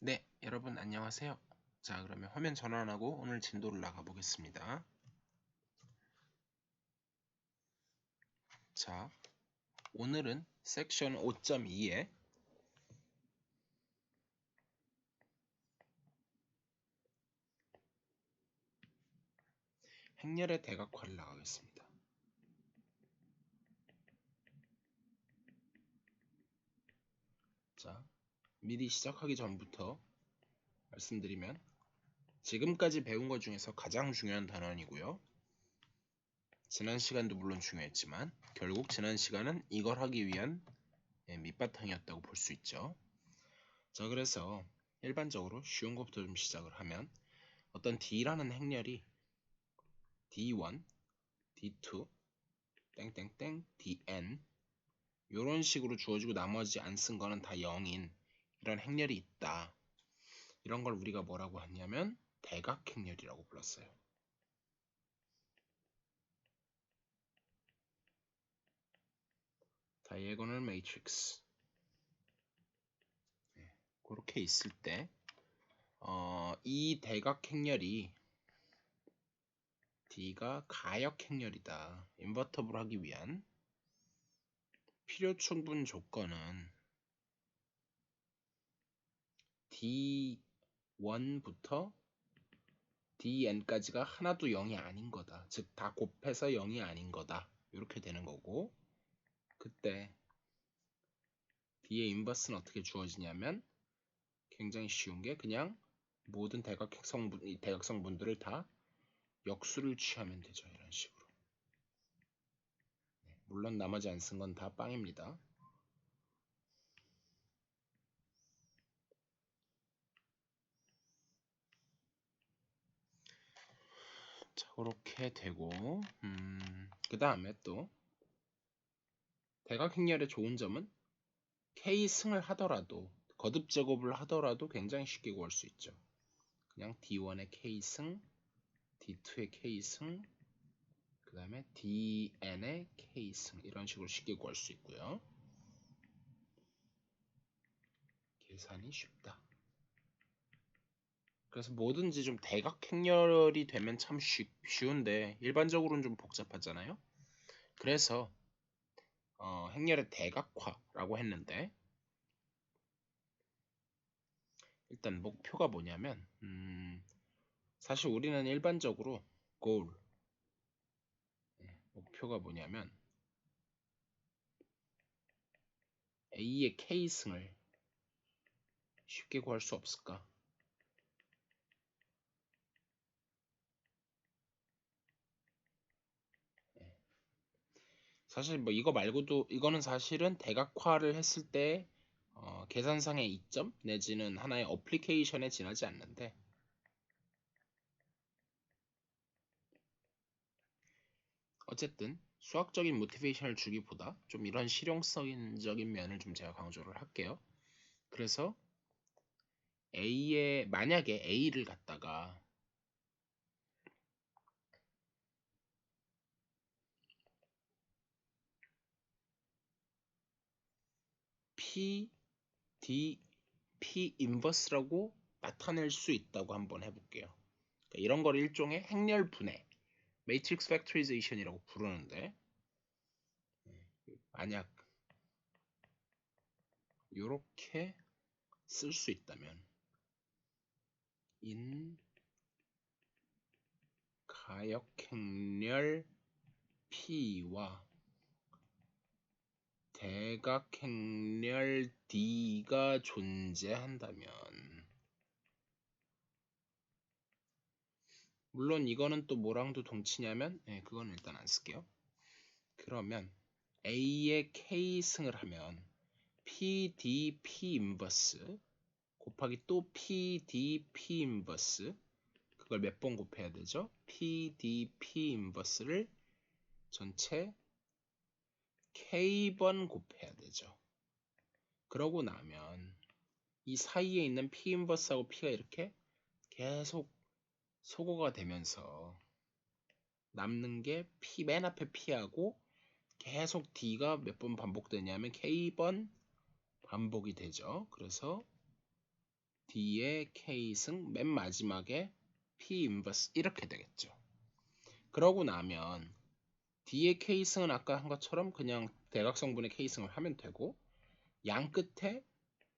네, 여러분 안녕하세요. 자, 그러면 화면 전환하고 오늘 진도를 나가 보겠습니다. 자, 오늘은 섹션 5.2에 행렬의 대각화를 나가겠습니다. 자, 미리 시작하기 전부터 말씀드리면 지금까지 배운 것 중에서 가장 중요한 단원이고요. 지난 시간도 물론 중요했지만 결국 지난 시간은 이걸 하기 위한 밑바탕이었다고 볼 수 있죠. 자, 그래서 일반적으로 쉬운 것부터 좀 시작을 하면 어떤 D라는 행렬이 D1, D2, 땡땡땡, DN 이런 식으로 주어지고 나머지 안 쓴 거는 다 0인 이런 행렬이 있다. 이런 걸 우리가 뭐라고 하냐면 대각행렬이라고 불렀어요. 다이애고널 매트릭스. 그렇게 있을 때 이 대각행렬이 D가 가역행렬이다. 인버터블 하기 위한 필요 충분 조건은 D1부터 DN까지가 하나도 0이 아닌 거다. 즉 다 곱해서 0이 아닌 거다. 이렇게 되는 거고 그때 D의 인버스는 어떻게 주어지냐면 굉장히 쉬운 게 그냥 모든 대각성분들을 다 역수를 취하면 되죠. 이런 식으로. 물론 나머지 안 쓴 건 다 빵입니다. 자, 그렇게 되고 그 다음에 또 대각행렬의 좋은 점은 K승을 하더라도 거듭 제곱을 하더라도 굉장히 쉽게 구할 수 있죠. 그냥 D1의 K승, D2의 K승, 그 다음에 DN의 K승 이런 식으로 쉽게 구할 수 있고요. 계산이 쉽다. 그래서 뭐든지 좀 대각행렬이 되면 참 쉬운데 일반적으로는 좀 복잡하잖아요. 그래서 행렬의 대각화라고 했는데 일단 목표가 뭐냐면 사실 우리는 일반적으로 goal 목표가 뭐냐면 A의 K승을 쉽게 구할 수 없을까? 사실 뭐 이거 말고도 이거는 사실은 대각화를 했을 때 계산상의 이점 내지는 하나의 어플리케이션에 지나지 않는데 어쨌든 수학적인 모티베이션을 주기보다 좀 이런 실용성적인 면을 좀 제가 강조를 할게요. 그래서 만약에 A를 갖다가 P, D, P 인버스라고 나타낼 수 있다고 한번 해볼게요. 그러니까 이런 걸 일종의 행렬 분해, 매트릭스 팩토리제이션이라고 부르는데 만약 이렇게 쓸 수 있다면 인 가역행렬 P와 대각행렬 D가 존재한다면 물론 이거는 또 뭐랑도 동치냐면 그건 일단 안 쓸게요. 그러면 A의 K승을 하면 PD P 인버스 곱하기 또 PD P 인버스 그걸 몇 번 곱해야 되죠? PD P 인버스를 전체 K번 곱해야 되죠. 그러고 나면 이 사이에 있는 P 인버스하고 P가 이렇게 계속 소거가 되면서 남는 게 P 맨 앞에 P하고 계속 D가 몇 번 반복되냐면 K번 반복이 되죠. 그래서 D의 K승 맨 마지막에 P 인버스 이렇게 되겠죠. 그러고 나면 D의 K승은 아까 한 것처럼 그냥 대각성분의 K승을 하면 되고 양 끝에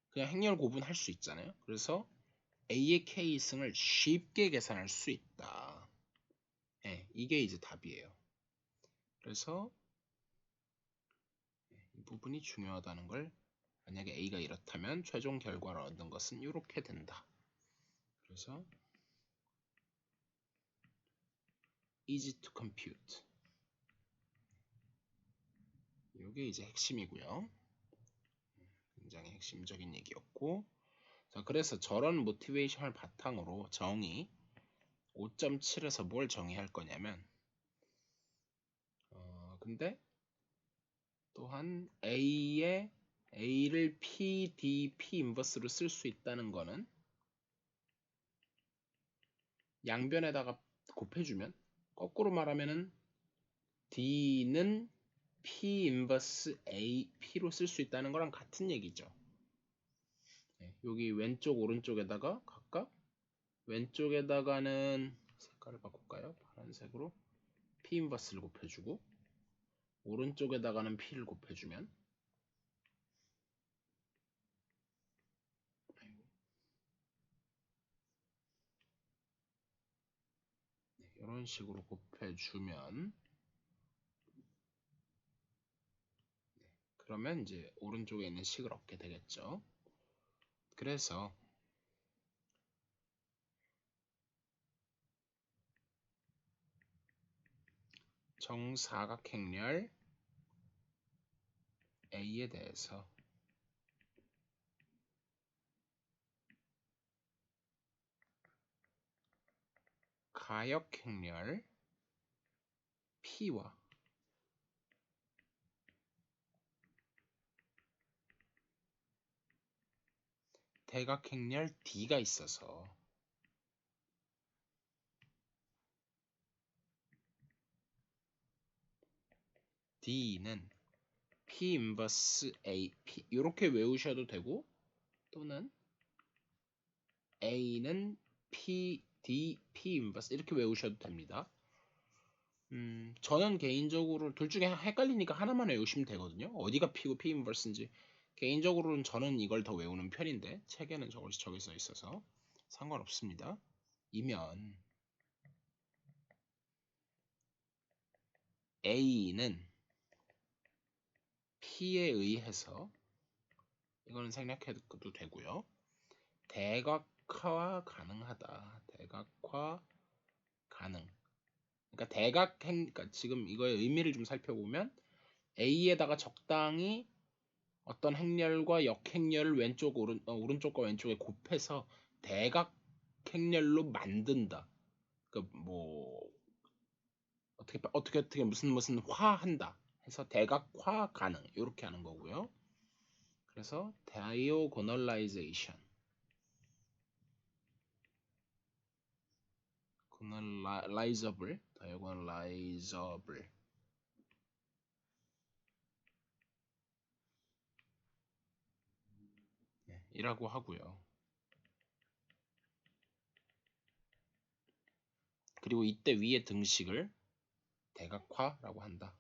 그냥 행렬 고분할 수 있잖아요. 그래서 A의 K승을 쉽게 계산할 수 있다. 네, 이게 이제 답이에요. 그래서 이 부분이 중요하다는 걸 만약에 A가 이렇다면 최종 결과를 얻는 것은 이렇게 된다. 그래서 easy to compute. 이게 이제 핵심이고요. 굉장히 핵심적인 얘기였고, 자, 그래서 저런 모티베이션을 바탕으로 정의 5.7에서 뭘 정의할 거냐면, 근데 또한 A를 P, D, P 인버스로 쓸 수 있다는 거는 양변에다가 곱해주면 거꾸로 말하면은 D는 P 인버스 A, P로 쓸 수 있다는 거랑 같은 얘기죠. 네, 여기 왼쪽 오른쪽에다가 각각 왼쪽에다가는 색깔을 바꿀까요? 파란색으로 P 인버스를 곱해주고 오른쪽에다가는 P를 곱해주면 네, 이런 식으로 곱해주면 그러면 이제 오른쪽에 있는 식을 얻게 되겠죠. 그래서 정사각행렬 A에 대해서 가역행렬 P와 대각행렬 D가 있어서 D는 P 인버스 A, P 이렇게 외우셔도 되고 또는 A는 P, D, P 인버스 이렇게 외우셔도 됩니다. 저는 개인적으로 둘 중에 헷갈리니까 하나만 외우시면 되거든요. 어디가 P고 P 인버스인지 개인적으로는 저는 이걸 더 외우는 편인데 책에는 저기 써 있어서 상관없습니다. 이면 A는 P에 의해서 이거는 생략해도 되고요. 대각화 가능하다. 대각화 가능. 그러니까 지금 이거의 의미를 좀 살펴보면 A에다가 적당히 어떤 행렬과 역행렬을 오른쪽과 왼쪽에 곱해서 대각 행렬로 만든다. 그뭐 어떻게 무슨 화한다 해서 대각화 가능 이렇게 하는 거고요. 그래서 diagonalization diagonalizable 네, 이라고 하고요. 그리고 이때 위에 등식을 대각화라고 한다.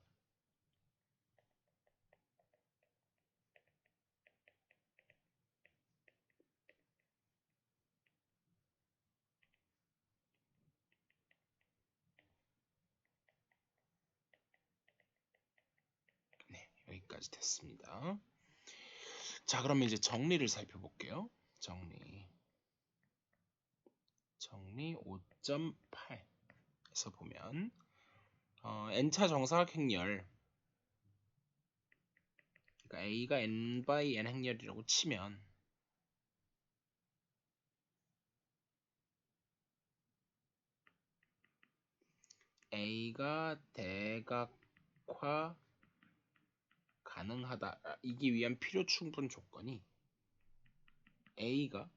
네, 여기까지 됐습니다. 자, 그러면 이제 정리를 살펴볼게요. 정리 5.8에서 보면 n차 정사각행렬 그러니까 A가 n by n 행렬이라고 치면 A가 대각화 가능하다 이기 위한 필요 충분 조건이 A가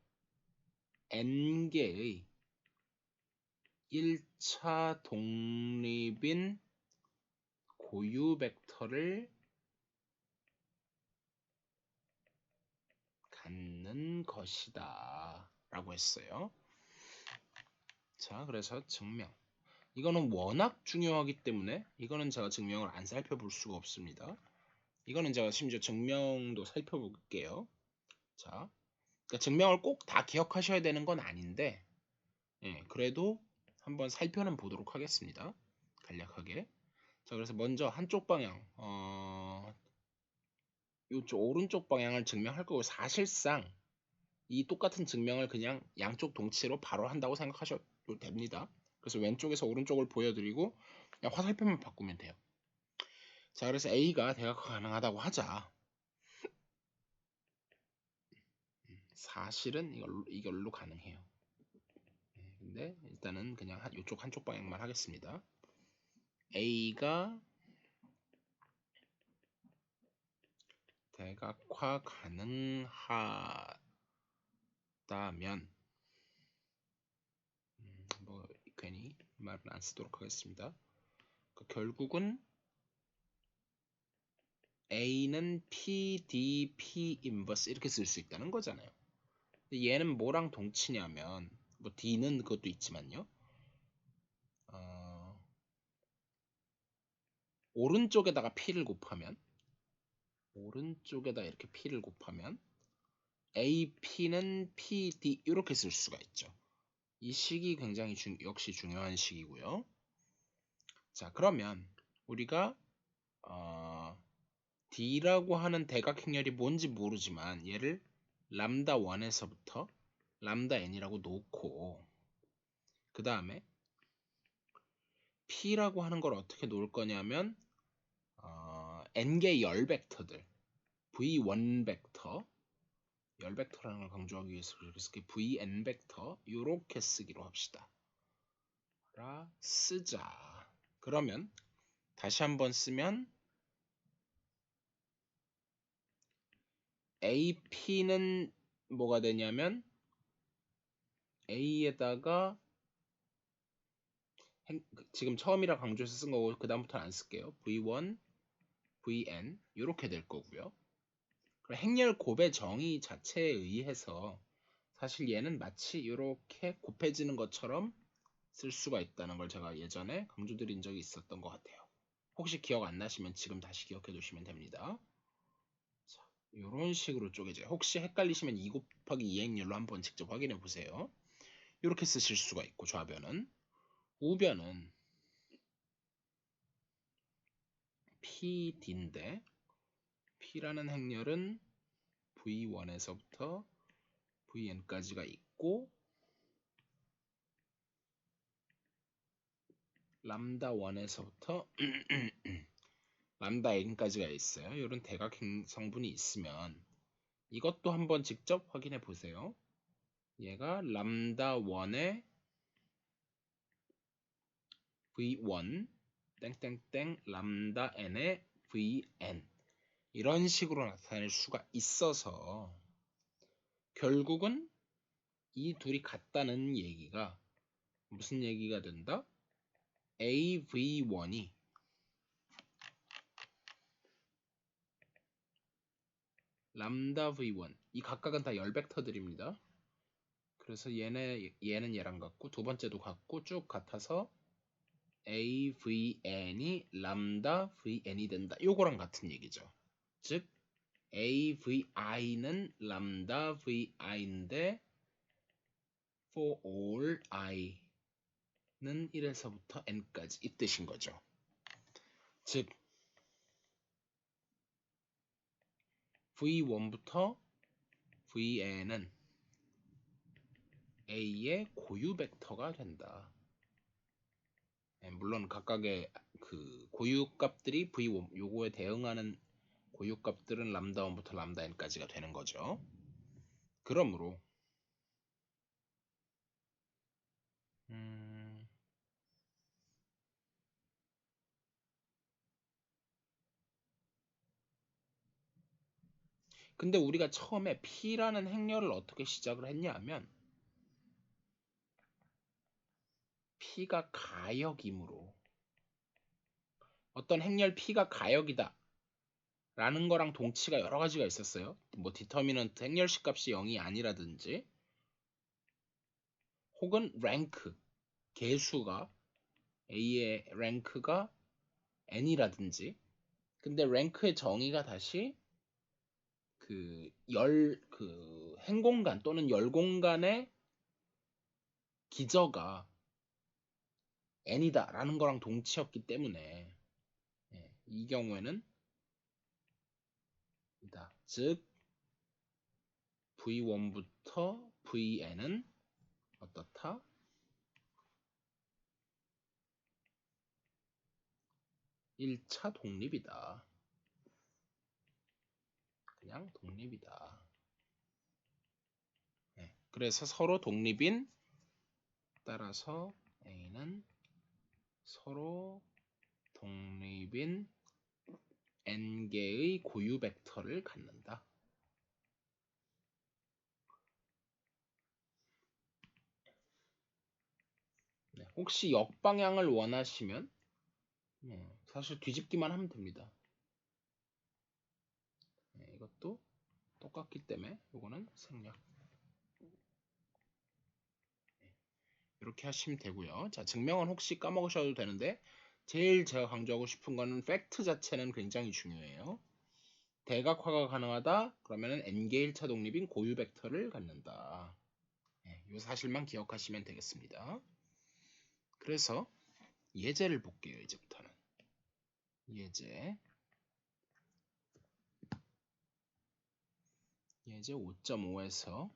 n개의 1차 독립인 고유 벡터를 갖는 것이다. 라고 했어요. 자, 그래서 증명. 이거는 워낙 중요하기 때문에 이거는 제가 증명을 안 살펴볼 수가 없습니다. 이거는 제가 심지어 증명도 살펴볼게요. 자, 그러니까 증명을 꼭 다 기억하셔야 되는 건 아닌데, 예, 그래도 한번 살펴는 보도록 하겠습니다. 간략하게. 자, 그래서 먼저 한쪽 방향, 이쪽 오른쪽 방향을 증명할 거고, 사실상 이 똑같은 증명을 그냥 양쪽 동치로 바로 한다고 생각하셔도 됩니다. 그래서 왼쪽에서 오른쪽을 보여드리고 그냥 화살표만 바꾸면 돼요. 자, 그래서 A가 대각화 가능하다고 하자. 사실은 이걸로 가능해요. 근데 일단은 그냥 이쪽 한쪽 방향만 하겠습니다. A가 대각화 가능하다면 뭐 괜히 말은 안 쓰도록 하겠습니다. 결국은 A는 PD, P 인버스 이렇게 쓸 수 있다는 거잖아요. 근데 얘는 뭐랑 동치냐면 뭐 D는 그것도 있지만요. 오른쪽에다가 P를 곱하면 오른쪽에다 이렇게 P를 곱하면 AP는 PD 이렇게 쓸 수가 있죠. 이 식이 굉장히 역시 중요한 식이고요. 자, 그러면 우리가 D라고 하는 대각행렬이 뭔지 모르지만 얘를 람다 1에서부터 람다 n이라고 놓고 그 다음에 P라고 하는 걸 어떻게 놓을 거냐면 n개의 열 벡터들 v1 벡터 열 벡터라는 걸 강조하기 위해서 그래서 vn 벡터 이렇게 쓰기로 합시다. 라 쓰자. 그러면 다시 한번 쓰면 AP는 뭐가 되냐면 A에다가 지금 처음이라 강조해서 쓴 거고 그 다음부터는 안 쓸게요. V1, Vn 이렇게 될 거고요. 행렬 곱의 정의 자체에 의해서 사실 얘는 마치 이렇게 곱해지는 것처럼 쓸 수가 있다는 걸 제가 예전에 강조드린 적이 있었던 것 같아요. 혹시 기억 안 나시면 지금 다시 기억해 두시면 됩니다. 자, 이런 식으로 쪼개져요. 혹시 헷갈리시면 2 곱하기 2 행렬로 한번 직접 확인해 보세요. 이렇게 쓰실 수가 있고 좌변은 우변은 PD인데 P라는 행렬은 V1에서부터 Vn까지가 있고 람다 1에서부터 람다 n까지가 있어요. 이런 대각행 성분이 있으면 이것도 한번 직접 확인해 보세요. 얘가 람다 1의 V1 땡땡땡 람다 n의 Vn 이런 식으로 나타낼 수가 있어서 결국은 이 둘이 같다는 얘기가 무슨 얘기가 된다? AV1이 람다 V1 이 각각은 다 열 벡터들입니다. 그래서 얘는 얘랑 같고 두 번째도 같고 쭉 같아서 AVN이 람다 VN이 된다. 요거랑 같은 얘기죠. 즉 AVI는 람다 VI인데 for all i는 1에서부터 n까지 이 뜻인 거죠. 즉 V1부터 Vn은 A의 고유 벡터가 된다. 물론 각각의 그 고유값들이 V1 요거에 대응하는 고유값들은 람다 1부터 람다 n까지가 되는 거죠. 그러므로 근데 우리가 처음에 P라는 행렬을 어떻게 시작을 했냐면 P가 가역이므로 어떤 행렬 P가 가역이다 라는 거랑 동치가 여러 가지가 있었어요. 뭐 디터미넌트 행렬식 값이 0이 아니라든지 혹은 랭크, 개수가 A의 랭크가 n이라든지. 근데 랭크의 정의가 다시 그 행공간 또는 열공간의 기저가 n이다라는 거랑 동치였기 때문에 이 경우에는 이다. 즉 v1부터 vn은 어떻다? 1차 독립이다. 그냥 독립이다. 그래서 서로 독립인, 따라서 A는 서로 독립인 n개의 고유 벡터를 갖는다. 혹시 역방향을 원하시면 사실 뒤집기만 하면 됩니다. 이것도 똑같기 때문에 이거는 생략. 이렇게 하시면 되고요. 자, 증명은 혹시 까먹으셔도 되는데 제일 제가 강조하고 싶은 거는 팩트 자체는 굉장히 중요해요. 대각화가 가능하다. 그러면은 n개 1차 독립인 고유 벡터를 갖는다. 이 사실만 기억하시면 되겠습니다. 그래서 예제를 볼게요. 이제부터는 예제 5.5에서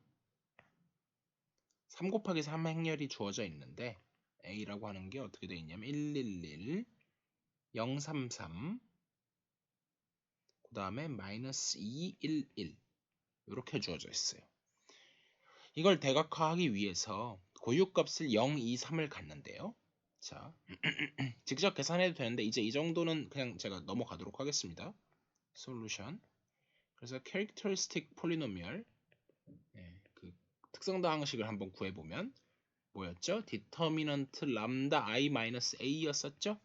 3 곱하기 3 행렬이 주어져 있는데 A라고 하는 게 어떻게 되어 있냐면 111, 033, 그 다음에 마이너스 211 이렇게 주어져 있어요. 이걸 대각화하기 위해서 고유값을 0, 2, 3을 갖는데요. 자, 직접 계산해도 되는데 이제 이 정도는 그냥 제가 넘어가도록 하겠습니다. 솔루션. 그래서 캐릭터리스틱 폴리노미얼 그 특성도 항식을 한번 구해보면 뭐였죠? 디터미넌트 람다 i 마이너스 a였었죠?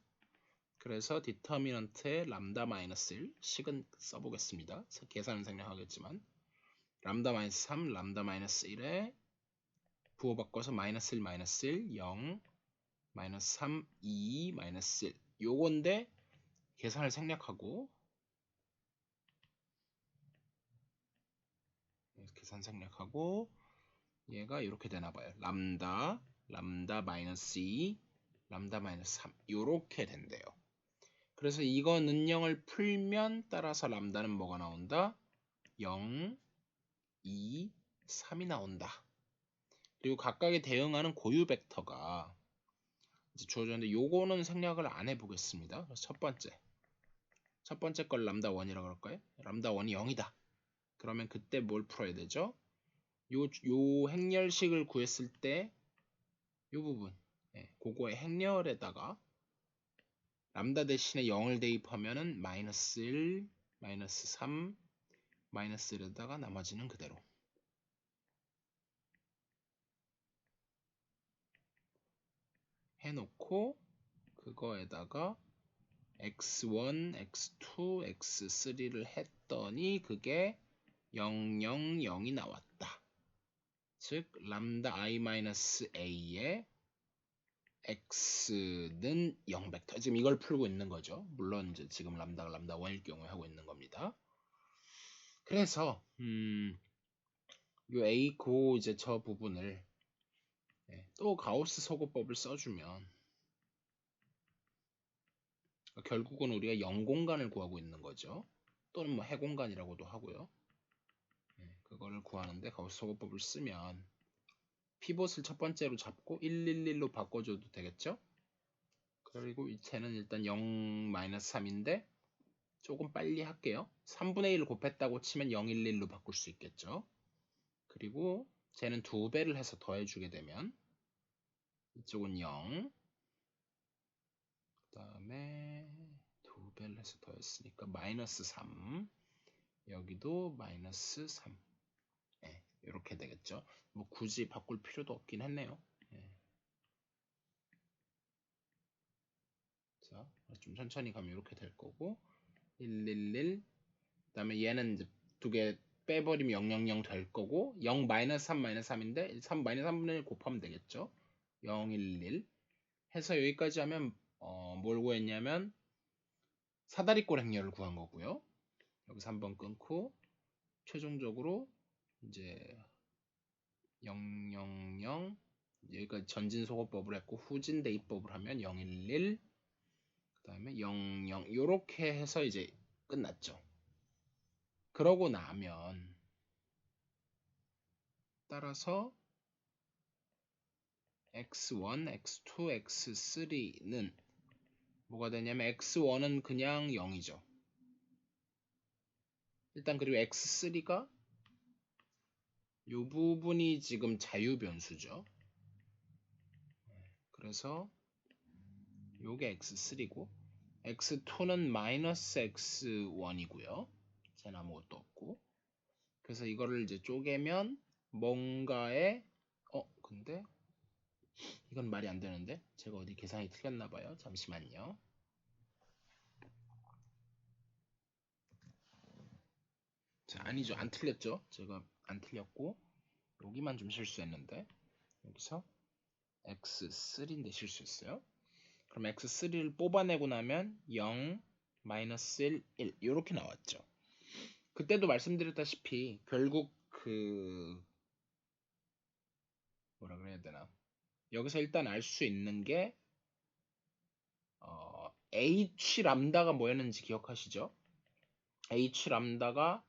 그래서 디터미넌트의 람다 마이너스 1 식은 써보겠습니다. 계산은 생략하겠지만 람다 마이너스 3, 람다 마이너스 1에 부호 바꿔서 마이너스 1, 마이너스 1, 0, 마이너스 3, 2, 마이너스 1 요건데 계산을 생략하고 계산 생략하고 얘가 이렇게 되나봐요. 람다 마이너스 2, 람다 마이너스 3 요렇게 된대요. 그래서 이거 능령을 풀면 따라서 람다는 뭐가 나온다? 0, 2, 3이 나온다. 그리고 각각에 대응하는 고유 벡터가 이제 주어졌는데 요거는 생략을 안 해보겠습니다. 그래서 첫 번째 걸 람다 1이라고 그럴까요? 람다 1이 0이다. 그러면 그때 뭘 풀어야 되죠? 요 행렬식을 구했을 때 요 부분 그거의 행렬에다가 람다 대신에 0을 대입하면은 마이너스 1, 마이너스 3, 마이너스 1에다가 나머지는 그대로 해놓고 그거에다가 x1, x2, x3를 했더니 그게 0, 0, 0이 나왔다. 즉 람다 i-a의 x는 0벡터. 지금 이걸 풀고 있는 거죠. 물론 이제 지금 람다가 람다 1일 경우에 하고 있는 겁니다. 그래서 요 a 고 이제 저 부분을 또 가우스 소거법을 써주면 결국은 우리가 0공간을 구하고 있는 거죠. 또는 뭐 해공간이라고도 하고요. 그거를 구하는데 가우스 소거법을 쓰면 피봇을 첫 번째로 잡고 111로 바꿔줘도 되겠죠? 그리고 이체는 일단 0-3인데 조금 빨리 할게요. 3분의 1을 곱했다고 치면 011로 바꿀 수 있겠죠? 그리고 쟤는 2배를 해서 더해주게 되면 이쪽은 0, 그 다음에 2배를 해서 더했으니까 마이너스 3, 여기도 마이너스 3 이렇게 되겠죠. 뭐 굳이 바꿀 필요도 없긴 했네요. 자, 좀 천천히 가면 이렇게 될 거고 111, 그 다음에 얘는 이제 두 개 빼버리면 000 될 거고 0 마이너스 3 마이너스 3인데 3 마이너스 3분의 1 곱하면 되겠죠. 011 해서 여기까지 하면 뭘 구했냐면 사다리꼴 행렬을 구한 거고요. 여기서 한번 끊고 최종적으로 이제 000 여기까지 전진소거법을 했고 후진대입법을 하면 011 그 다음에 00 요렇게 해서 이제 끝났죠. 그러고 나면 따라서 x1, x2, x3는 뭐가 되냐면 x1은 그냥 0이죠. 일단 그리고 x3가 이 부분이 지금 자유변수죠. 그래서 요게 x3고 x2는 마이너스 x1이고요. 쟤는 아무것도 없고. 그래서 이거를 이제 쪼개면 뭔가에 근데 이건 말이 안 되는데 제가 어디 계산이 틀렸나 봐요. 잠시만요. 자, 아니죠. 안 틀렸죠. 제가 안 틀렸고 여기만 좀 실수했는데 여기서 x3인데 실수했어요. 그럼 x3를 뽑아내고 나면 0, 마이너스 1, 1 이렇게 나왔죠. 그때도 말씀드렸다시피 결국 그 뭐라 그래야 되나 여기서 일단 알 수 있는 게 h 람다가 뭐였는지 기억하시죠? h 람다가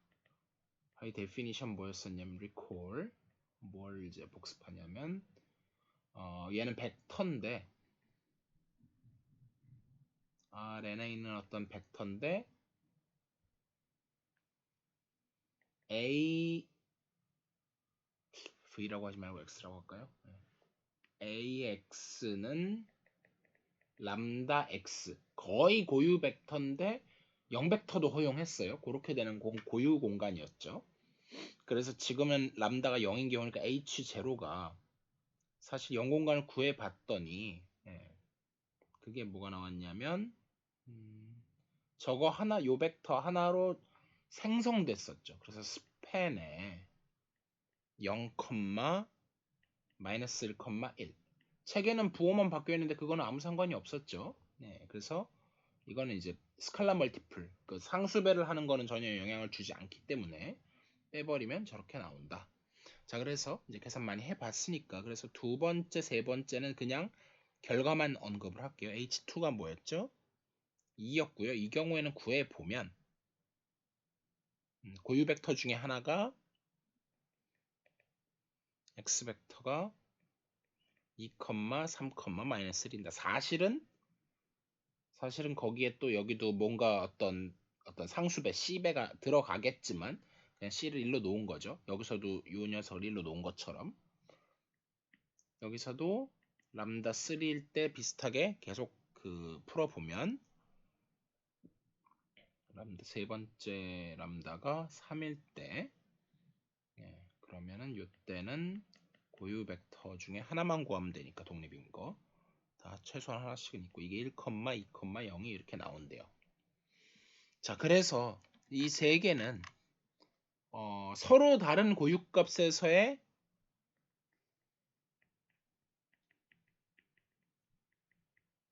바이 데피니션 뭐였었냐면 recall 뭘 이제 복습하냐면 얘는 벡터인데 Rn에 있는 어떤 벡터인데 A V라고 하지 말고 X라고 할까요? AX는 람다 X 거의 고유 벡터인데 0벡터도 허용했어요. 그렇게 되는 고유 공간이었죠. 그래서 지금은 람다가 0인 경우니까 H0가 사실 0 공간을 구해봤더니 그게 뭐가 나왔냐면 저거 하나 요 벡터 하나로 생성됐었죠. 그래서 스팬에 0, 마이너스 1,1 책에는 부호만 바뀌어 있는데 그거는 아무 상관이 없었죠. 그래서 이거는 이제 스칼라 멀티플 그 상수배를 하는 거는 전혀 영향을 주지 않기 때문에 빼버리면 저렇게 나온다. 자, 그래서 이제 계산 많이 해봤으니까 그래서 두 번째, 세 번째는 그냥 결과만 언급을 할게요. H2가 뭐였죠? 2였고요. 이 경우에는 구해보면 고유 벡터 중에 하나가 x 벡터가 2, 3, 마이너스 1인다. 사실은 거기에 또 여기도 뭔가 어떤 상수배 C배가 들어가겠지만 그냥 C를 일로 놓은 거죠. 여기서도 이 녀석을 일로 놓은 것처럼 여기서도 람다 3일 때 비슷하게 계속 풀어보면 람다 세 번째 람다가 3일 때 그러면은 이때는 고유 벡터 중에 하나만 구하면 되니까 독립인 거 다 최소한 하나씩은 있고 이게 1, 2, 0이 이렇게 나온대요. 자, 그래서 이 세 개는 서로 다른 고유값에서의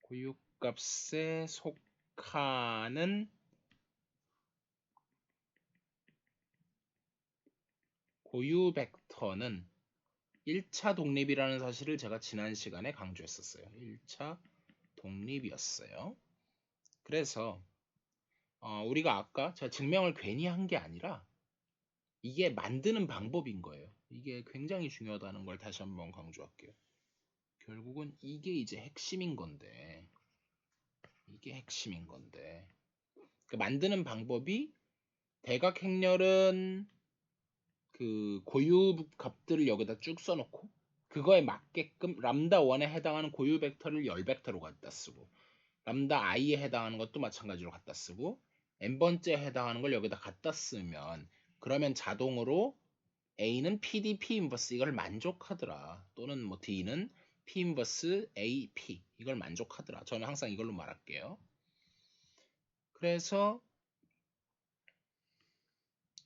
고유값에 속하는 고유 벡터는 1차 독립이라는 사실을 제가 지난 시간에 강조했었어요. 1차 독립이었어요. 그래서 우리가 아까 제가 증명을 괜히 한 게 아니라 이게 만드는 방법인 거예요. 이게 굉장히 중요하다는 걸 다시 한번 강조할게요. 결국은 이게 이제 핵심인 건데 그 만드는 방법이 대각 행렬은 그 고유 값들을 여기다 쭉 써놓고 그거에 맞게끔 람다 1에 해당하는 고유 벡터를 열 벡터로 갖다 쓰고 람다 i에 해당하는 것도 마찬가지로 갖다 쓰고 n번째에 해당하는 걸 여기다 갖다 쓰면 그러면 자동으로 A는 PD, P 인버스 이걸 만족하더라. 또는 뭐 D는 P 인버스 A, P 이걸 만족하더라. 저는 항상 이걸로 말할게요. 그래서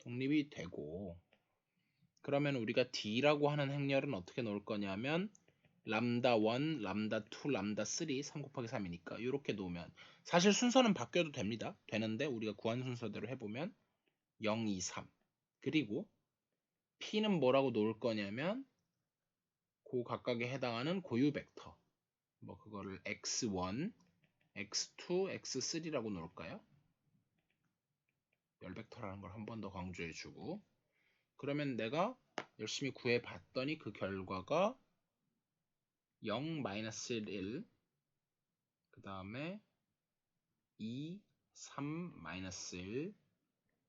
독립이 되고, 그러면 우리가 D라고 하는 행렬은 어떻게 놓을 거냐면 람다 1, 람다 2, 람다 3, 3 곱하기 3이니까 이렇게 놓으면 사실 순서는 바뀌어도 됩니다. 되는데 우리가 구한 순서대로 해보면 0, 2, 3 그리고 P는 뭐라고 놓을 거냐면 그 각각에 해당하는 고유 벡터 뭐 그거를 x1, x2, x3라고 놓을까요? 열 벡터라는 걸 한 번 더 강조해주고 그러면 내가 열심히 구해봤더니 그 결과가 0, 마이너스 1, 그 다음에 2, 3, 마이너스 1,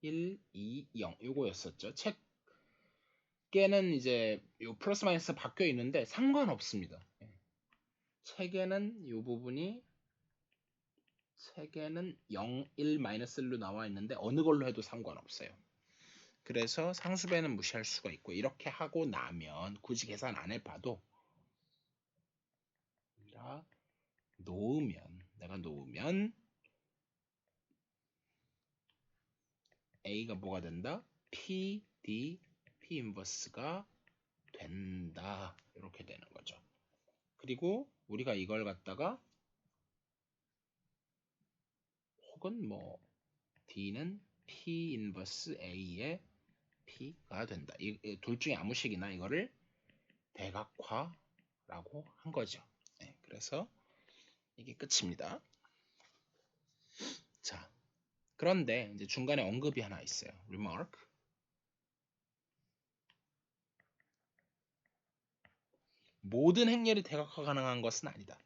1, 2, 0 요거였었죠. 책에는 이제 요 플러스 마이너스 바뀌어 있는데 상관없습니다. 책에는 이 부분이 책에는 0, 1, 마이너스 1로 나와 있는데 어느 걸로 해도 상관없어요. 그래서 상수배는 무시할 수가 있고 이렇게 하고 나면 굳이 계산 안 해봐도 내가 놓으면 A가 뭐가 된다? P, D, P 인버스가 된다. 이렇게 되는 거죠. 그리고 우리가 이걸 갖다가 혹은 뭐 D는 P 인버스 A의 P가 된다. 둘 중에 아무 식이나 이거를 대각화라고 한 거죠. 네, 그래서 이게 끝입니다. 자, 그런데 이제 중간에 언급이 하나 있어요. remark. 모든 행렬이 대각화 가능한 것은 아니다.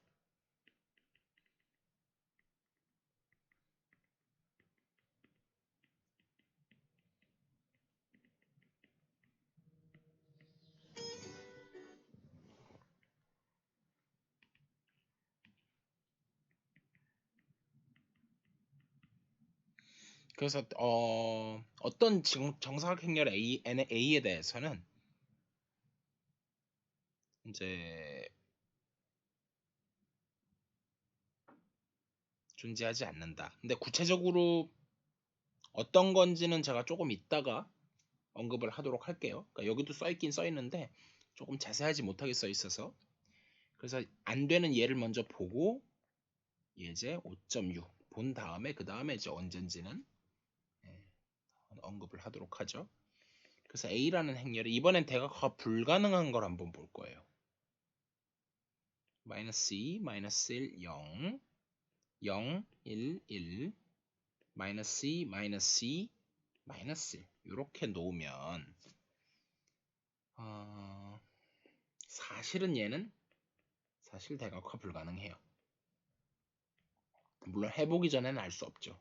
그래서 어떤 정사각 행렬 A에 대해서는 이제 존재하지 않는다. 근데 구체적으로 어떤 건지는 제가 조금 이따가 언급을 하도록 할게요. 그러니까 여기도 써있긴 써있는데 조금 자세하지 못하게 써있어서 그래서 안 되는 예를 먼저 보고 예제 5.6 본 다음에 그 다음에 이제 언젠지는 언급을 하도록 하죠. 그래서 A라는 행렬이 이번엔 대각화가 불가능한 걸 한번 볼 거예요. 마이너스 2, 마이너스 1, 0, 0, 1, 1, 마이너스 2, 마이너스 2, 마이너스 1 이렇게 놓으면 사실은 얘는 사실 대각화 불가능해요. 물론 해보기 전에는 알 수 없죠.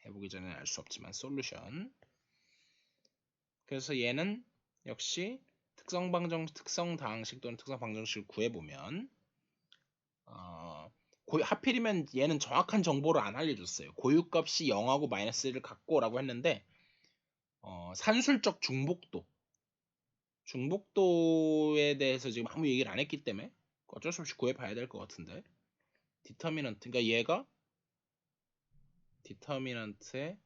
해보기 전에는 알 수 없지만 솔루션. 그래서 얘는 역시 특성 다항식 또는 특성 방정식을 구해보면 하필이면 얘는 정확한 정보를 안 알려줬어요. 고유값이 0하고 마이너스 1을 갖고 라고 했는데 산술적 중복도에 대해서 지금 아무 얘기를 안 했기 때문에 어쩔 수 없이 구해봐야 될 것 같은데 디터미넌트 그러니까 얘가 디터미넌트에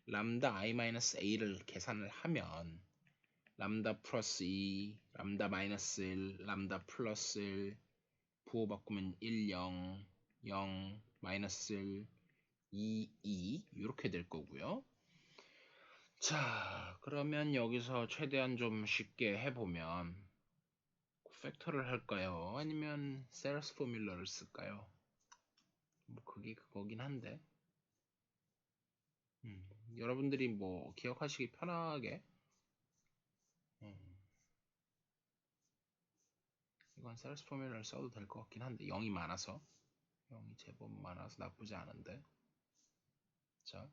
람다 i-a를 계산을 하면 람다 플러스 2, 람다 마이너스 1, 람다 플러스 1 부호 바꾸면 1, 0, 0, 마이너스 1, 2, 2 이렇게 될 거고요. 자, 그러면 여기서 최대한 좀 쉽게 해보면 팩터를 할까요? 아니면 세러스 포뮬러를 쓸까요? 뭐 그게 그거긴 한데 여러분들이 뭐 기억하시기 편하게 이건 세러스 포뮬러를 써도 될 것 같긴 한데 0이 많아서 0이 제법 많아서 나쁘지 않은데 자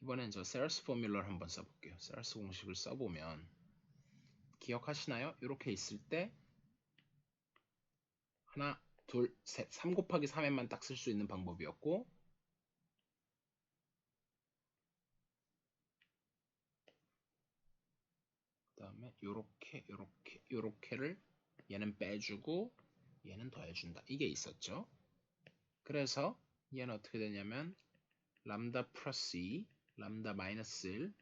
이번엔 저 세러스 포뮬러를 한번 써볼게요. 세러스 공식을 써보면 기억하시나요? 이렇게 있을 때 하나, 둘, 셋, 3 곱하기 3에만 딱 쓸 수 있는 방법이었고 그 다음에 요렇게를 얘는 빼주고 얘는 더해준다. 이게 있었죠. 그래서 얘는 어떻게 되냐면 람다 플러스 2 람다 마이너스 1,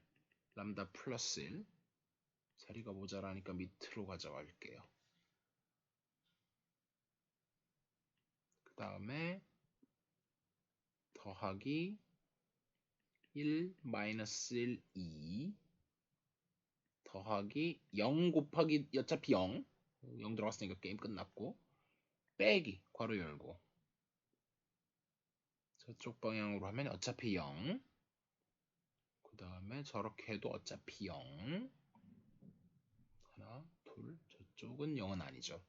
람다 플러스 1. 자리가 모자라니까 밑으로 가져갈게요. 그 다음에 더하기 1 마이너스 1 2 더하기 0 곱하기 어차피 0 들어갔으니까 게임 끝났고 빼기 괄호 열고 저쪽 방향으로 하면 어차피 0 그 다음에 저렇게 해도 어차피 0 하나 둘 저쪽은 0은 아니죠.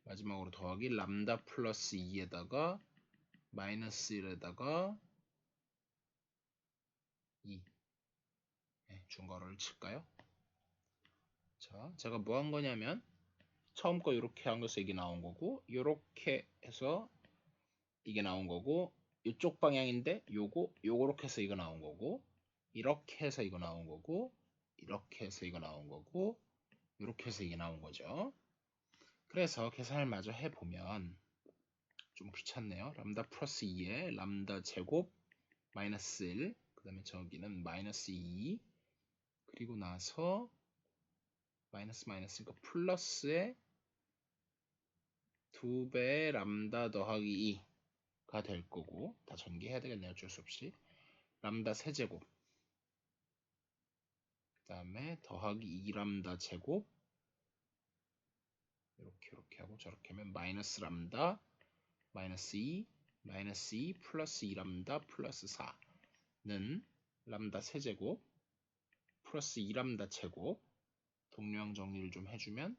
마지막으로 더하기 람다 플러스 2에다가 마이너스 1에다가 2 네, 중괄호를 칠까요? 자, 제가 뭐 한 거냐면 처음 거 이렇게 한 것에서 이게 나온 거고 이렇게 해서 이게 나온 거고 이쪽 방향인데 요렇게 해서 이거 나온 거고 이렇게 해서 이거 나온 거고 이렇게 해서 이거 나온 거고 이렇게 해서 이게 나온 거죠. 그래서 계산을 마저 해보면 좀 귀찮네요. 람다 플러스 2에 람다 제곱 마이너스 1 그 다음에 저기는 마이너스 2 그리고 나서 마이너스니까 플러스에 2배의 람다 더하기 2가 될 거고 다 전개해야 되겠네요. 어쩔 수 없이 람다 세제곱 그 다음에 더하기 2람다 제곱 이렇게 하고 저렇게 하면 마이너스 람다 마이너스 2 플러스 2람다 플러스 4는 람다 세제곱 플러스 2람다 제곱 동량 정리를 좀 해주면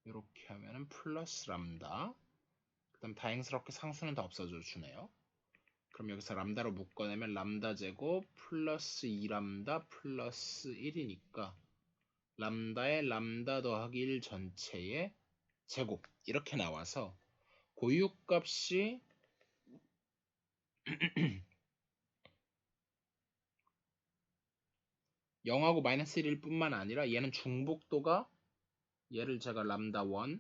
이렇게 하면은 플러스 람다 그 다음 다행스럽게 상수는 다 없어져 주네요. 그럼 여기서 람다로 묶어내면 람다 제곱 플러스 2람다 플러스 1이니까 람다에 람다 더하기 1 전체의 제곱 이렇게 나와서 고유값이 0하고 마이너스 1일 뿐만 아니라 얘는 중복도가 얘를 제가 람다 1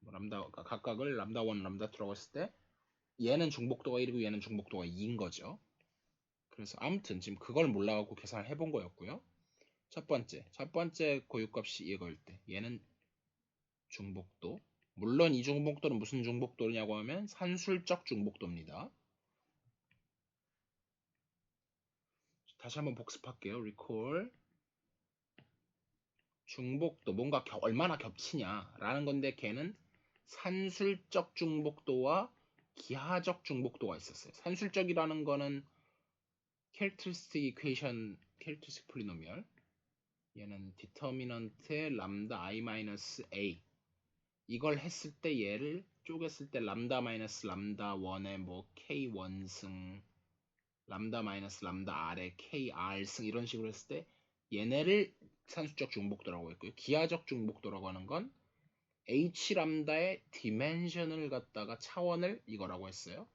람다 각각을 람다 1, 람다 2라고 했을 때 얘는 중복도가 1이고 얘는 중복도가 2인 거죠. 그래서 아무튼 지금 그걸 몰라갖고 계산을 해본 거였고요. 첫 번째 고유값이 이거일 때 얘는 중복도 물론 이 중복도는 무슨 중복도냐고 하면 산술적 중복도입니다. 다시 한번 복습할게요. recall 중복도 뭔가 얼마나 겹치냐라는 건데 걔는 산술적 중복도와 기하적 중복도가 있었어요. 산술적이라는 거는 characteristic equation, characteristic polynomial 얘는 determinant의 람다 i-a 이걸 했을 때 얘를 쪼갰을 때 람다 마이너스 람다 1의 뭐 k 원승 람다 마이너스 람다 r의 k r승 이런 식으로 했을 때 얘네를 산수적 중복도라고 했고요. 기하적 중복도라고 하는 건 h 람다의 디멘션을 갖다가 차원을 이거라고 했어요.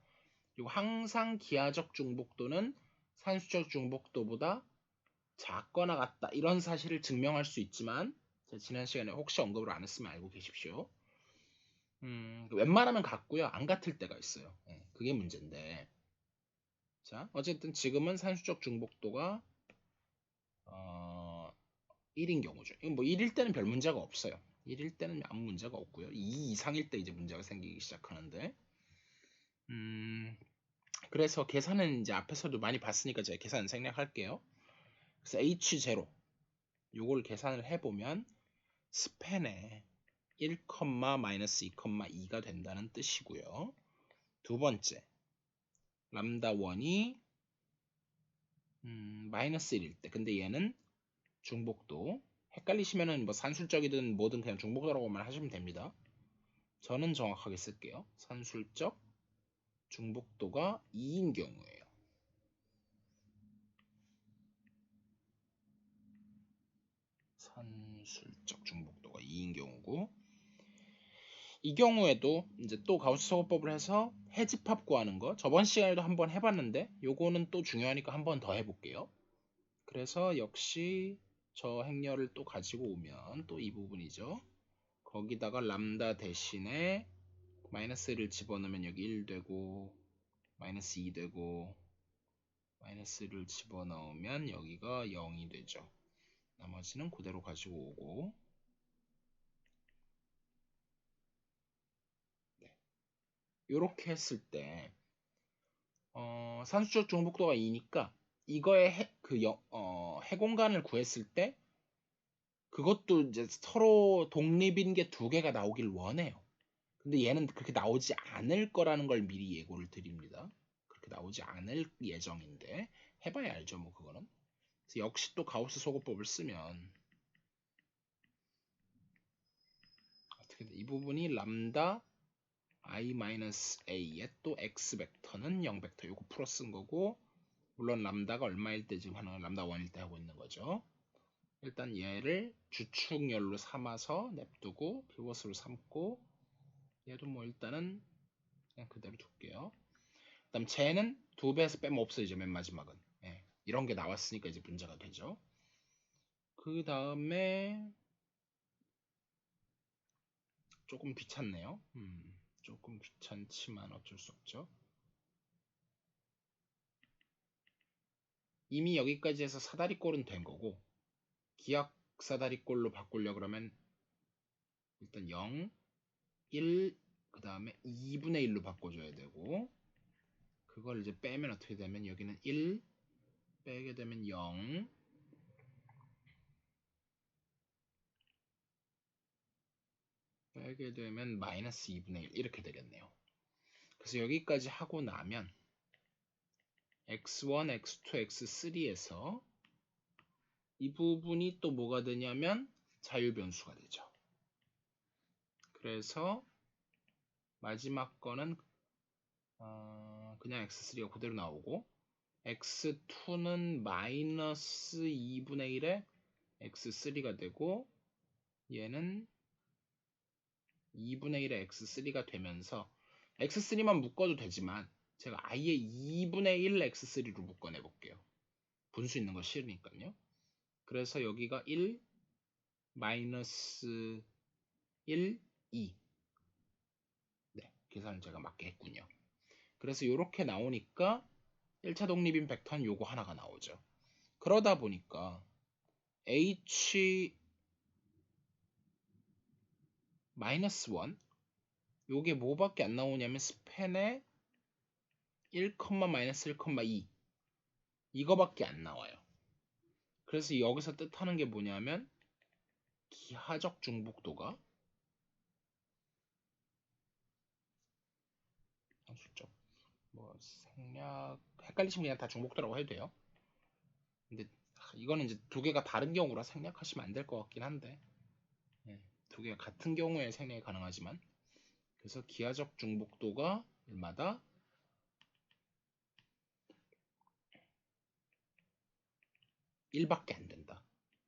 그리고 항상 기하적 중복도는 산수적 중복도보다 작거나 같다 이런 사실을 증명할 수 있지만 제가 지난 시간에 혹시 언급을 안 했으면 알고 계십시오. 웬만하면 같고요. 안 같을 때가 있어요. 그게 문제인데 자 어쨌든 지금은 산수적 중복도가 1인 경우죠. 이건 뭐 1일 때는 별 문제가 없어요. 1일 때는 아무 문제가 없고요. 2 이상일 때 이제 문제가 생기기 시작하는데 그래서 계산은 이제 앞에서도 많이 봤으니까 제가 계산 생략할게요. 그래서 H0 요걸 계산을 해보면 스팬에 1, 마이너스 2, 2가 된다는 뜻이고요. 두 번째 람다 1이 마이너스 1일 때 근데 얘는 중복도 헷갈리시면은 뭐 산술적이든 뭐든 그냥 중복도라고만 하시면 됩니다. 저는 정확하게 쓸게요. 산술적 중복도가 2인 경우예요. 산술적 중복도가 2인 경우고 이 경우에도 이제 또 가우스 소거법을 해서 해집합 구하는 거 저번 시간에도 한번 해봤는데 요거는 또 중요하니까 한번 더 해볼게요. 그래서 역시 저 행렬을 또 가지고 오면 또 이 부분이죠. 거기다가 람다 대신에 마이너스 1을 집어넣으면 여기 1 되고 마이너스 2 되고 마이너스를 집어넣으면 여기가 0이 되죠. 나머지는 그대로 가지고 오고, 네. 이렇게 했을 때 산수적 중복도가 2니까 이거의 해공간을 구했을 때 그것도 이제 서로 독립인 게 두 개가 나오길 원해요. 근데 얘는 그렇게 나오지 않을 거라는 걸 미리 예고를 드립니다. 그렇게 나오지 않을 예정인데 해봐야 알죠, 뭐 그거는. 그래서 역시 또 가우스 소거법을 쓰면 어떻게 돼? 이 부분이 람다 i-a의 또 x 벡터는 0 벡터 요거 풀어 쓴 거고, 물론 람다가 얼마일 때 지금 하는 건 람다 1일 때 하고 있는 거죠. 일단 얘를 주축열로 삼아서 냅두고 피벗으로 삼고, 얘도 뭐 일단은 그냥 그대로 둘게요. 그다음 쟤는 2배에서 빼면 없어지죠. 맨 마지막은. 예, 이런 게 나왔으니까 이제 문제가 되죠. 그 다음에 조금 귀찮네요. 조금 귀찮지만 어쩔 수 없죠. 이미 여기까지 해서 사다리꼴은 된 거고, 기억 사다리꼴로 바꾸려 그러면 일단 0, 1, 그 다음에 2분의 1로 바꿔줘야 되고, 그걸 이제 빼면 어떻게 되면 여기는 1, 빼게 되면 0, 빼게 되면 마이너스 2분의 1 이렇게 되겠네요. 그래서 여기까지 하고 나면 x1, x2, x3에서 이 부분이 또 뭐가 되냐면 자유변수가 되죠. 그래서 마지막 거는 그냥 x3가 그대로 나오고, x2는 마이너스 2분의 1에 x3가 되고, 얘는 2분의 1에 x3가 되면서 x3만 묶어도 되지만 제가 아예 2분의 1 x3로 묶어내 볼게요. 분수 있는 거 싫으니까요. 그래서 여기가 1, 마이너스 1, 2. 네, 계산을 제가 맞게 했군요. 그래서 이렇게 나오니까 1차 독립인 벡터는 요거 하나가 나오죠. 그러다 보니까 h 마이너스 1 요게 뭐밖에 안 나오냐면 스팬에 1, 마이너스 1,2 이거밖에 안 나와요. 그래서 여기서 뜻하는 게 뭐냐면 기하적 중복도가 상수적 뭐 생략 헷갈리시면 그냥 다 중복도라고 해도 돼요. 근데 이거는 이제 두 개가 다른 경우라 생략하시면 안 될 것 같긴 한데, 두 개가 같은 경우에 생략이 가능하지만, 그래서 기하적 중복도가 얼마다? 1밖에 안 된다.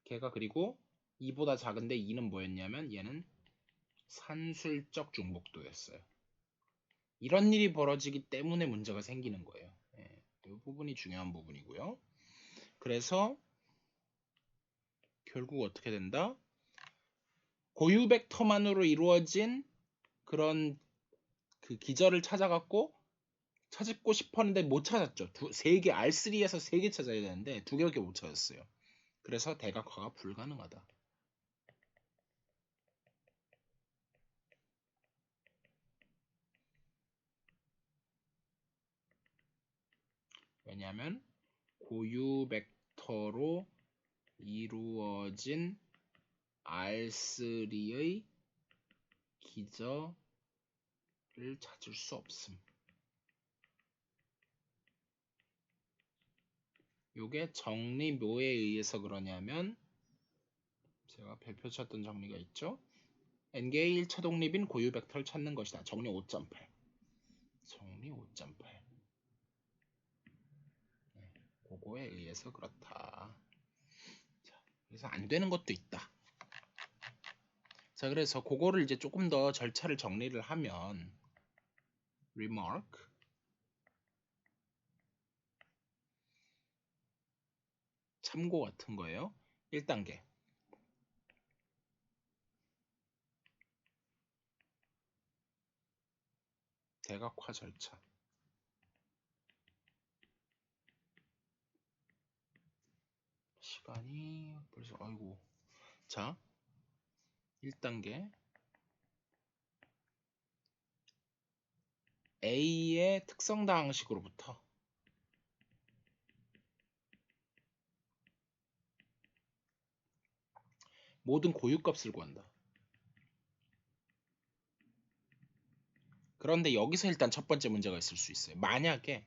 걔가 그리고 2보다 작은데 2는 뭐였냐면 얘는 산술적 중복도였어요. 이런 일이 벌어지기 때문에 문제가 생기는 거예요. 이 부분이 중요한 부분이고요. 그래서 결국 어떻게 된다? 고유 벡터만으로 이루어진 그런 그 기절을 찾아갖고 찾고 싶었는데 못 찾았죠. 세 개 R3에서 3개 찾아야 되는데 2개밖에 못 찾았어요. 그래서 대각화가 불가능하다. 왜냐하면 고유 벡터로 이루어진 R3의 기저를 찾을 수 없음. 요게 정리 묘에 의해서 그러냐면 제가 별표 쳤던 정리가 있죠. n개의 1차 독립인 고유 벡터를 찾는 것이다. 정리 5.8. 정리 5.8. 그거에 의해서 그렇다. 자, 그래서 안 되는 것도 있다. 자, 그래서 그거를 이제 조금 더 절차를 정리를 하면 remark 참고 같은 거예요. 1단계 대각화 절차. 시간이 벌써 아이고. 자, 1단계 A의 특성 다항식으로부터 모든 고유값을 구한다. 그런데 여기서 일단 첫 번째 문제가 있을 수 있어요. 만약에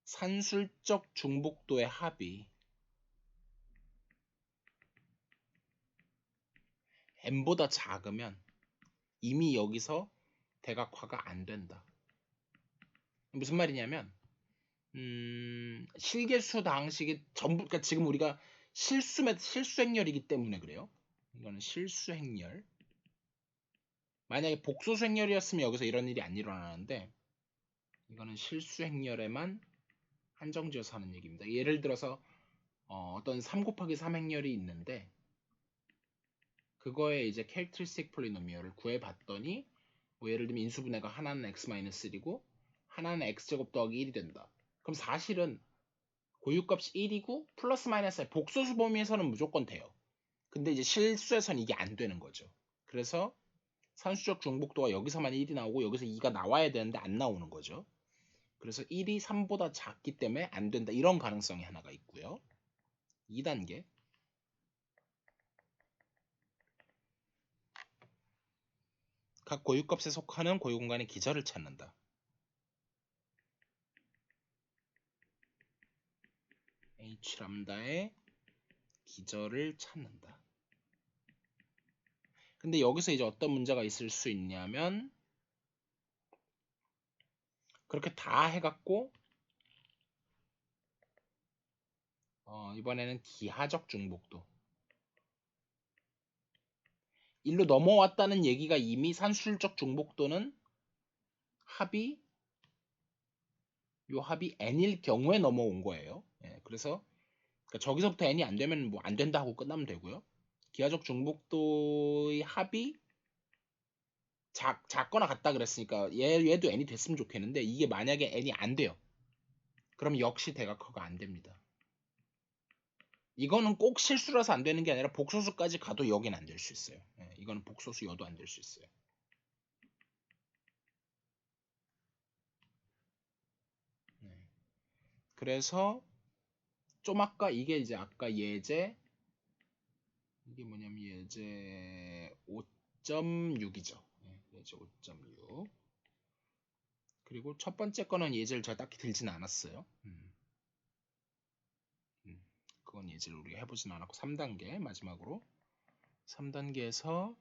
산술적 중복도의 합이 n보다 작으면 이미 여기서 대각화가 안 된다. 무슨 말이냐면 실계수 다항식이 전부, 그러니까 지금 우리가 실수행렬이기 때문에 그래요. 이거는 실수행렬. 만약에 복소수행렬이었으면 여기서 이런 일이 안 일어나는데 이거는 실수행렬에만 한정지어서 하는 얘기입니다. 예를 들어서 어떤 3 곱하기 3 행렬이 있는데 그거에 이제 캐릭터리스틱 폴리노미얼을 구해봤더니 뭐 예를 들면 인수분해가 하나는 x-1이고 하나는 x제곱 더하기 1이 된다. 그럼 사실은 고유값이 1이고 플러스 마이너스 복소수 범위에서는 무조건 돼요. 근데 이제 실수에서는 이게 안 되는 거죠. 그래서 산수적 중복도가 여기서만 1이 나오고 여기서 2가 나와야 되는데 안 나오는 거죠. 그래서 1이 3보다 작기 때문에 안 된다. 이런 가능성이 하나가 있고요. 2단계 각 고유값에 속하는 고유공간의 기절을 찾는다. H람다의 기절을 찾는다. 근데 여기서 이제 어떤 문제가 있을 수 있냐면 그렇게 다 해갖고 이번에는 기하적 중복도 1로 넘어왔다는 얘기가 이미 산술적 중복도는 요 합이 n일 경우에 넘어온 거예요. 예, 그래서 그러니까 저기서부터 n이 안 되면 뭐 안 된다 하고 끝나면 되고요. 기하적 중복도의 합이 작거나 같다 그랬으니까 얘도 n이 됐으면 좋겠는데 이게 만약에 n이 안 돼요. 그럼 역시 대각화가 안 됩니다. 이거는 꼭 실수라서 안 되는 게 아니라 복소수까지 가도 여긴 안 될 수 있어요. 예, 이거는 복소수 여도 안 될 수 있어요. 네. 그래서 좀 아까 이게 이제 아까 예제 이게 뭐냐면 예제 5.6이죠. 예제 5.6. 그리고 첫 번째 거는 예제를 제가 딱히 들진 않았어요. 그건 예제를 우리가 해보진 않았고 3단계 마지막으로 3단계에서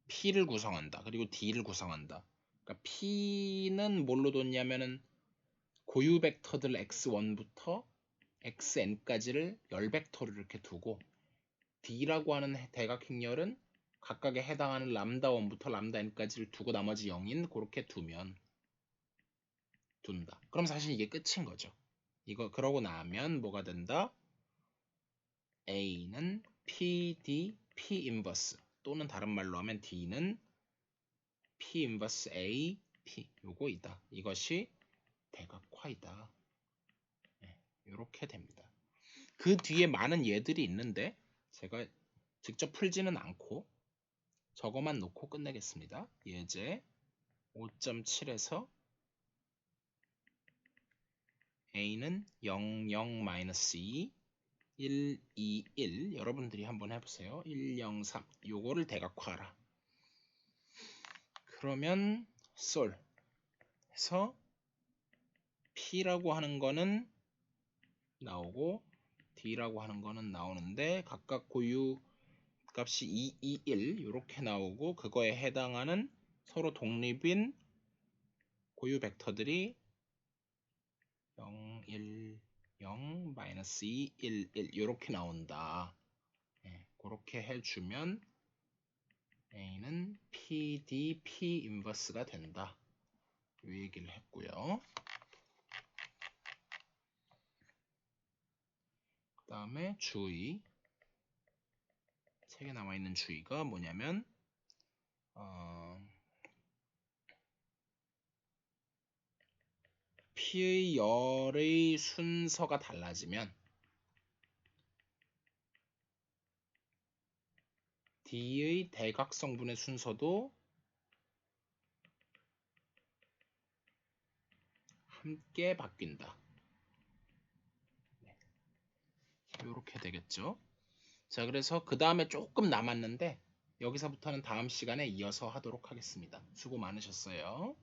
P를 구성한다. 그리고 D를 구성한다. 그러니까 P는 뭘로 뒀냐면은 고유 벡터들 x1부터 xn까지를 열 벡터를 이렇게 두고 D라고 하는 대각행렬은 각각에 해당하는 람다1부터 람다-n까지를 두고 나머지 0인 그렇게 둔다. 그럼 사실 이게 끝인 거죠. 이거 그러고 나면 뭐가 된다? A는 PD, P 인버스 또는 다른 말로 하면 D는 P 인버스 A, P 요거이다. 이것이 대각화이다. 이렇게 됩니다. 그 뒤에 많은 예들이 있는데 제가 직접 풀지는 않고 저거만 놓고 끝내겠습니다. 예제 5.7에서 A는 0, 0-2, 1, 2, 1 여러분들이 한번 해보세요. 1, 0, 3 요거를 대각화하라. 그러면 솔 해서 P라고 하는 거는 나오고 D라고 하는 거는 나오는데 각각 고유 값이 2, 2, 1 이렇게 나오고 그거에 해당하는 서로 독립인 고유 벡터들이 0, 1, 0, 마이너스 2, 1, 1 이렇게 나온다. 그렇게 해주면 A는 PD, P 인버스가 된다. 이 얘기를 했고요. 그 다음에 주의 책에 나와있는 주의가 뭐냐면 P의 열의 순서가 달라지면 D의 대각성분의 순서도 함께 바뀐다. 이렇게 되겠죠. 자, 그래서 그 다음에 조금 남았는데 여기서부터는 다음 시간에 이어서 하도록 하겠습니다. 수고 많으셨어요.